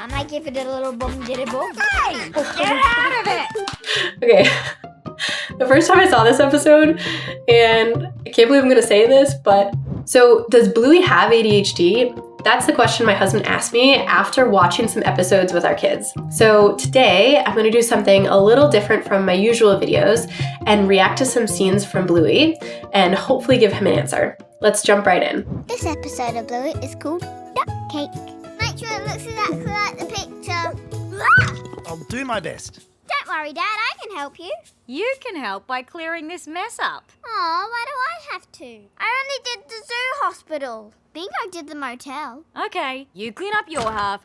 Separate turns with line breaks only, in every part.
I might give it a little bum diddy bum. Hey, get out of it!
Okay. The first time I saw this episode, and I can't believe I'm going to say this, but so does Bluey have ADHD? That's the question my husband asked me after watching some episodes with our kids. So today I'm going to do something a little different from my usual videos and react to some scenes from Bluey and hopefully give him an answer. Let's jump right in.
This episode of Bluey is called Duck Cake. Make sure it looks exactly like the picture.
I'll do my best.
Don't worry, Dad, I can help you.
You can help by clearing this mess up.
Aw, why do I have to? I only did the zoo hospital. Bingo did the motel.
Okay, you clean up your half.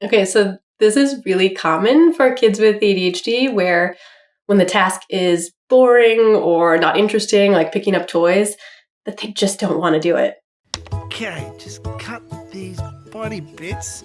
Okay, so this is really common for kids with ADHD where when the task is boring or not interesting, like picking up toys, that they just don't want to do it.
Okay, just cut these body bits.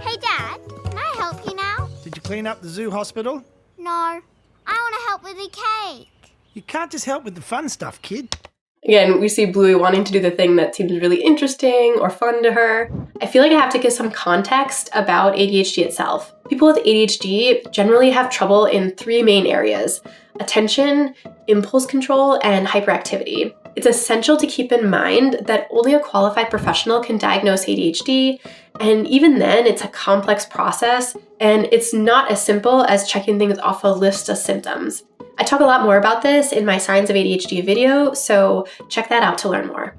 Hey, Dad, can I help you now?
Did you clean up the zoo hospital?
No, I want to help with the cake.
You can't just help with the fun stuff, kid.
Again, we see Bluey wanting to do the thing that seems really interesting or fun to her. I feel like I have to give some context about ADHD itself. People with ADHD generally have trouble in three main areas: attention, impulse control, and hyperactivity. It's essential to keep in mind that only a qualified professional can diagnose ADHD, and even then, it's a complex process, and it's not as simple as checking things off a list of symptoms. I talk a lot more about this in my Signs of ADHD video, so check that out to learn more.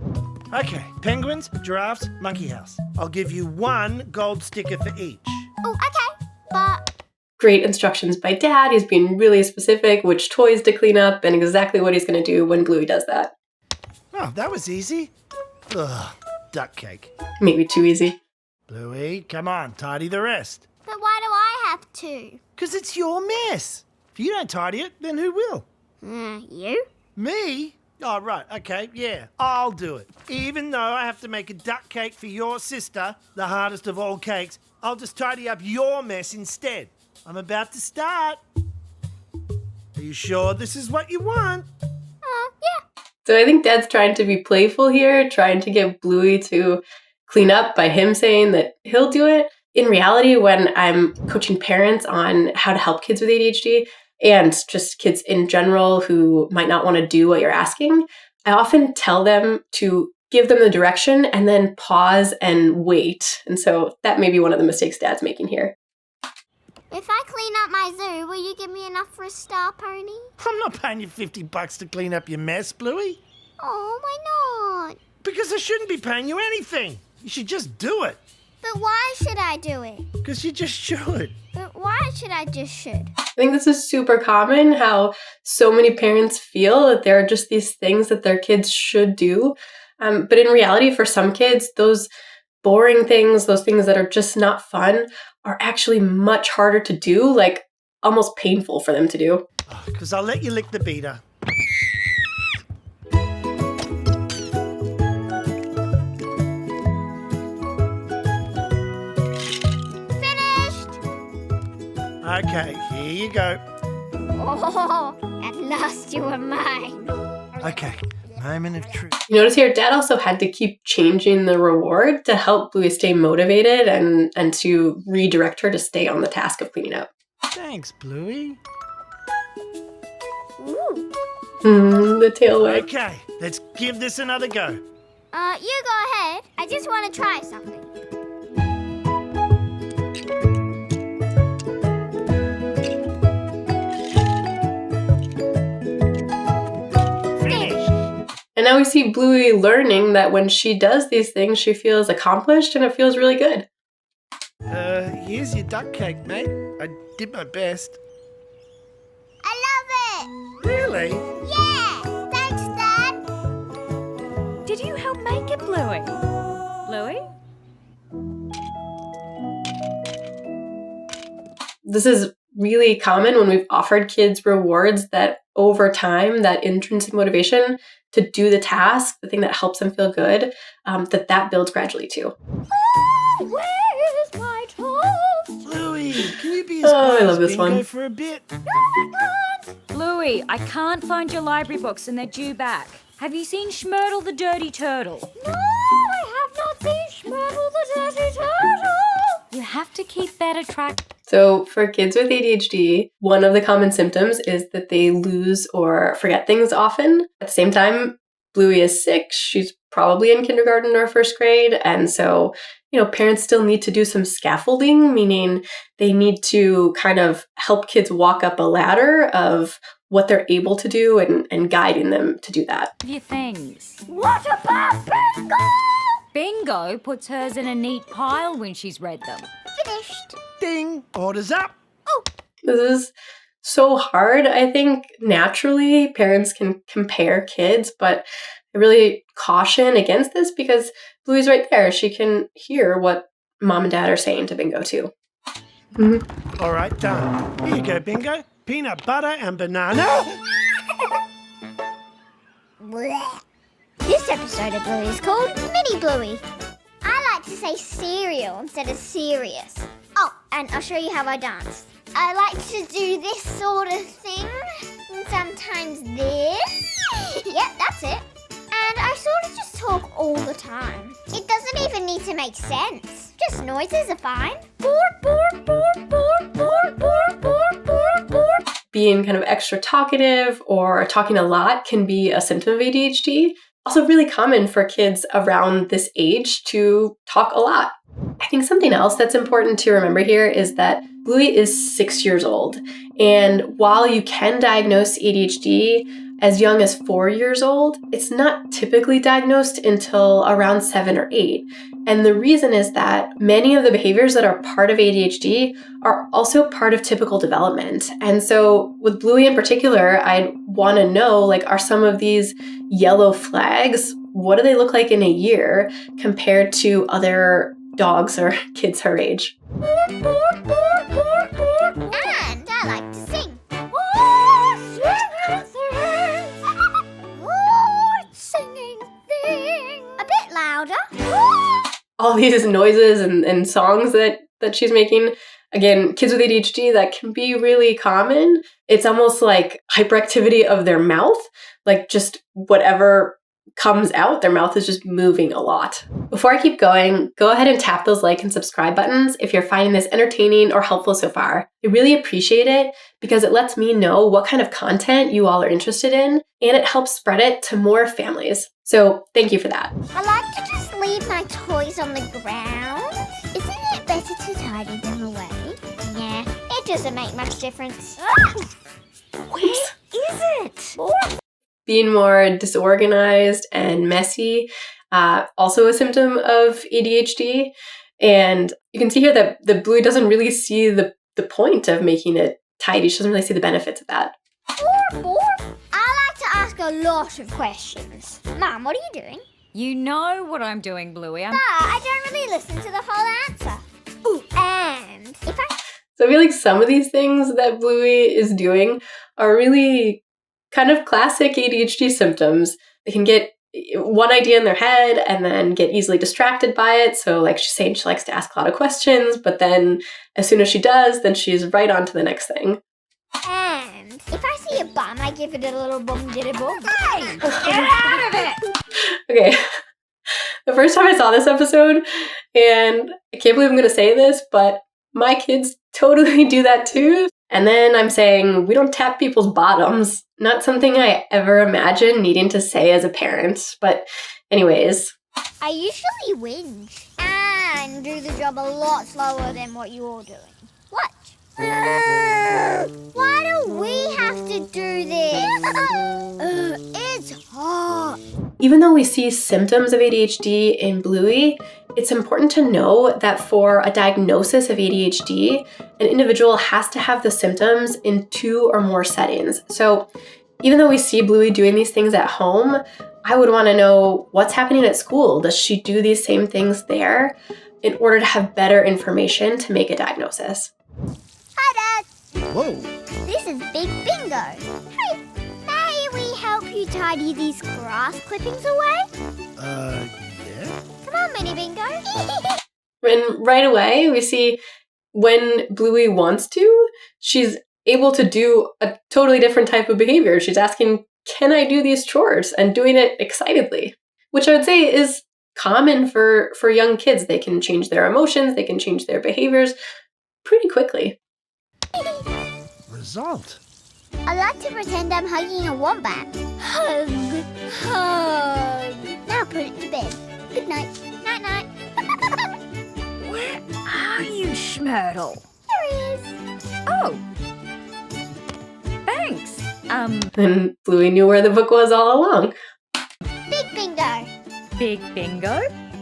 Okay, penguins, giraffes, monkey house. I'll give you one gold sticker for each.
Oh, okay, but...
Great instructions by Dad. He's being really specific which toys to clean up and exactly what he's going to do when Bluey does that.
Oh, that was easy. Ugh, duck cake.
Maybe too easy.
Bluey, come on, tidy the rest.
But why do I have to?
'Cause it's your mess. If you don't tidy it, then who will?
You?
Me? Oh, right, okay, yeah, I'll do it. Even though I have to make a duck cake for your sister, the hardest of all cakes, I'll just tidy up your mess instead. I'm about to start. Are you sure this is what you want?
Yeah.
So I think Dad's trying to be playful here, trying to get Bluey to clean up by him saying that he'll do it. In reality, when I'm coaching parents on how to help kids with ADHD, and just kids in general who might not want to do what you're asking, I often tell them to give them the direction and then pause and wait. And so that may be one of the mistakes Dad's making here.
If I clean up my zoo, will you give me enough for a star pony?
I'm not paying you $50 to clean up your mess, Bluey.
Oh, why not?
Because I shouldn't be paying you anything. You should just do it.
But why should I do it?
Because you just should.
But why should I just should?
I think this is super common, how so many parents feel that there are just these things that their kids should do. But in reality, for some kids, those boring things, those things that are just not fun, are actually much harder to do, like almost painful for them to do.
Because I'll let you lick the beater. Okay, here you go.
Oh, at last you were mine.
Okay, moment of truth.
You notice here, Dad also had to keep changing the reward to help Bluey stay motivated and to redirect her to stay on the task of cleaning up.
Thanks, Bluey.
Ooh.
The tail wag.
Okay, let's give this another go.
You go ahead. I just want to try something.
And now we see Bluey learning that when she does these things, she feels accomplished and it feels really good.
Here's your duck cake, mate. I did my best.
I love
Really?
it. Yeah. Thanks, Dad.
Did you help make it, Bluey? Bluey?
This is really common when we've offered kids rewards that over time, that intrinsic motivation to do the task, the thing that helps them feel good, that builds gradually too.
Where's my toast?
Bluey, can you be as
Oh, I
quiet
love
as
this
Bingo
one.
for a bit?
Bluey, I can't find your library books and they're due back. Have you seen Schmurtle the Dirty Turtle?
No, I have not seen Schmurtle the Dirty Turtle.
You have to keep better track.
So for kids with ADHD, one of the common symptoms is that they lose or forget things often. At the same time, Bluey is 6. She's probably in kindergarten or first grade. And so, parents still need to do some scaffolding, meaning they need to kind of help kids walk up a ladder of what they're able to do and guiding them to do that.
Your things.
What about Bingo?
Bingo puts hers in a neat pile when she's read them.
Finished.
Ding! Orders up!
This is so hard. I think naturally parents can compare kids, but I really caution against this because Bluey's right there. She can hear what mom and dad are saying to Bingo too. Mm-hmm.
All right, done. Here you go, Bingo. Peanut butter and banana.
Blech. This episode of Bluey is called Mini Bluey. I like to say cereal instead of serious. Oh, and I'll show you how I dance. I like to do this sort of thing, and sometimes this. Yep, that's it. And I sort of just talk all the time. It doesn't even need to make sense. Just noises are fine. Bork, bork, bork, bork, bork, bork, bork, bork, bork.
Being kind of extra talkative or talking a lot can be a symptom of ADHD. Also really common for kids around this age to talk a lot. I think something else that's important to remember here is that Bluey is 6 years old. And while you can diagnose ADHD as young as 4 years old, it's not typically diagnosed until around 7 or 8. And the reason is that many of the behaviors that are part of ADHD are also part of typical development. And so with Bluey in particular, I'd want to know, are some of these yellow flags, what do they look like in a year compared to other dogs or kids her age?
And I like to sing. Singing thing. A bit louder.
All these noises and songs that she's making. Again, kids with ADHD, that can be really common. It's almost like hyperactivity of their mouth, just whatever comes out, their mouth is just moving a lot. Before I keep going, go ahead and tap those like and subscribe buttons if you're finding this entertaining or helpful so far. I really appreciate it because it lets me know what kind of content you all are interested in, and it helps spread it to more families. So thank you for that.
I like to just leave my toys on the ground. Isn't it better to tidy them away? Nah, it doesn't make much difference. Where is it?
Being more disorganized and messy, also a symptom of ADHD. And you can see here that the Bluey doesn't really see the point of making it tidy. She doesn't really see the benefits of that.
I like to ask a lot of questions. Mum, what are you doing?
You know what I'm doing, Bluey.
But I don't really listen to the whole answer. Ooh, and if I...
So I feel like some of these things that Bluey is doing are really kind of classic ADHD symptoms. They can get one idea in their head and then get easily distracted by it. So she's saying she likes to ask a lot of questions, but then as soon as she does, then she's right on to the next thing.
And if I see a bum, I give it a little bum-diddy-bum.
Hey, get out of it!
Okay. The first time I saw this episode, and I can't believe I'm going to say this, but my kids totally do that too. And then I'm saying, we don't tap people's bottoms. Not something I ever imagined needing to say as a parent. But anyways.
I usually whinge and do the job a lot slower than what you're doing. Watch. Why do we have to do this? It's hard.
Even though we see symptoms of ADHD in Bluey, it's important to know that for a diagnosis of ADHD, an individual has to have the symptoms in 2 or more settings. So even though we see Bluey doing these things at home, I would want to know what's happening at school. Does she do these same things there in order to have better information to make a diagnosis?
Hi, Dad.
Whoa.
This is Big Bingo. Hey, may we help you tidy these grass clippings away?
Yeah?
Come on, Mini Bingo.
And right away, we see when Bluey wants to, she's able to do a totally different type of behavior. She's asking, can I do these chores? And doing it excitedly, which I would say is common for young kids. They can change their emotions, they can change their behaviors pretty quickly.
Result.
I like to pretend I'm hugging a wombat. Hug, hug. Now put it to bed. Good night. Night night.
Where are you, Schmurtle?
There he is.
Oh. Thanks.
And Bluey knew where the book was all along.
Big bingo.
Big bingo?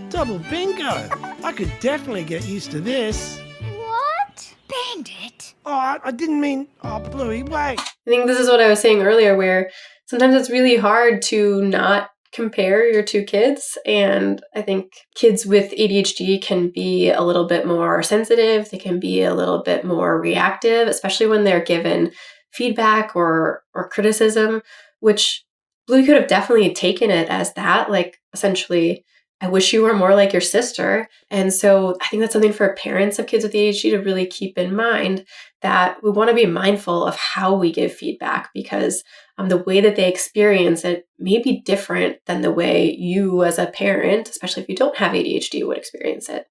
Double bingo. I could definitely get used to this.
What?
Bandit?
Oh, I didn't mean... Oh, Bluey, wait.
I think this is what I was saying earlier, where sometimes it's really hard to not compare your two kids. And I think kids with ADHD can be a little bit more sensitive. They can be a little bit more reactive, especially when they're given feedback or criticism, which Bluey could have definitely taken it as that, like essentially, I wish you were more like your sister. And so I think that's something for parents of kids with ADHD to really keep in mind, that we want to be mindful of how we give feedback, because the way that they experience it may be different than the way you as a parent, especially if you don't have ADHD, would experience it.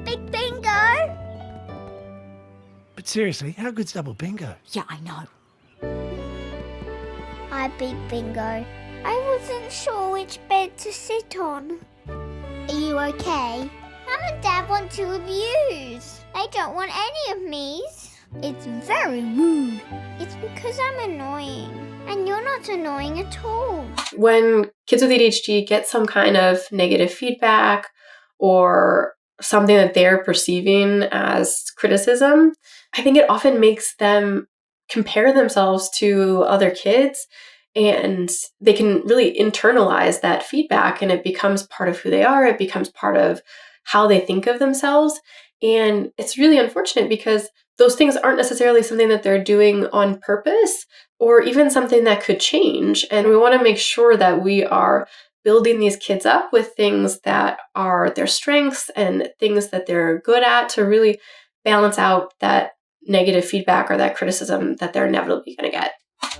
Big bingo.
But seriously, how good's double bingo?
Yeah, I know.
Hi, Big Bingo. I wasn't sure which bed to sit on. Are you okay? Mum and Dad want two of yous. They don't want any of me's. It's very rude. It's because I'm annoying. And you're not annoying at all.
When kids with ADHD get some kind of negative feedback or something that they're perceiving as criticism, I think it often makes them compare themselves to other kids, and they can really internalize that feedback, and it becomes part of who they are. It becomes part of how they think of themselves. And it's really unfortunate because those things aren't necessarily something that they're doing on purpose or even something that could change. And we want to make sure that we are building these kids up with things that are their strengths and things that they're good at to really balance out that negative feedback or that criticism that they're inevitably going to get.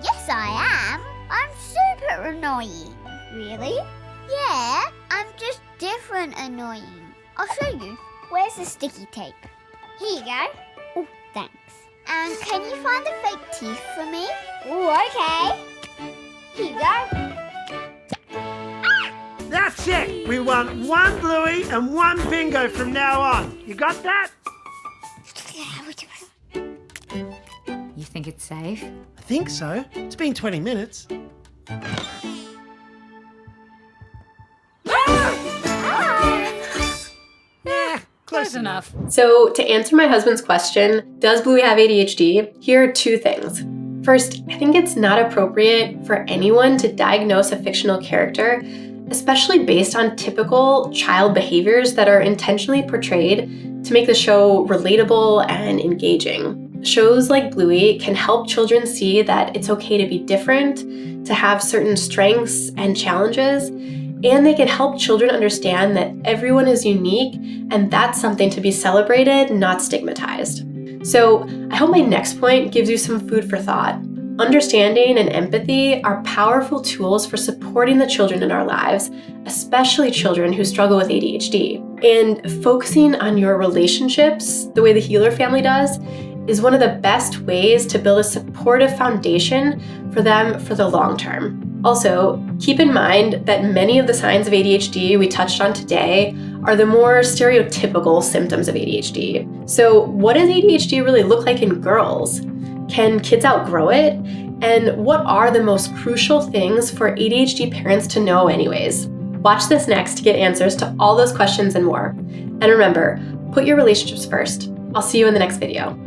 Yes, I am. I'm super annoying. Really? Yeah, I'm just different annoying. I'll show you. Where's the sticky tape? Here you go. Oh, thanks. And can you find the fake teeth for me? Oh, okay. Here you go.
That's it. We want one Bluey and one bingo from now on. You got that?
You think it's safe?
I think so. It's been 20 minutes.
Close enough.
So to answer my husband's question, does Bluey have ADHD? Here are two things. First, I think it's not appropriate for anyone to diagnose a fictional character, especially based on typical child behaviors that are intentionally portrayed to make the show relatable and engaging. Shows like Bluey can help children see that it's okay to be different, to have certain strengths and challenges, and they can help children understand that everyone is unique and that's something to be celebrated, not stigmatized. So I hope my next point gives you some food for thought. Understanding and empathy are powerful tools for supporting the children in our lives, especially children who struggle with ADHD. And focusing on your relationships, the way the Healer family does, is one of the best ways to build a supportive foundation for them for the long term. Also, keep in mind that many of the signs of ADHD we touched on today are the more stereotypical symptoms of ADHD. So what does ADHD really look like in girls? Can kids outgrow it? And what are the most crucial things for ADHD parents to know anyways? Watch this next to get answers to all those questions and more. And remember, put your relationships first. I'll see you in the next video.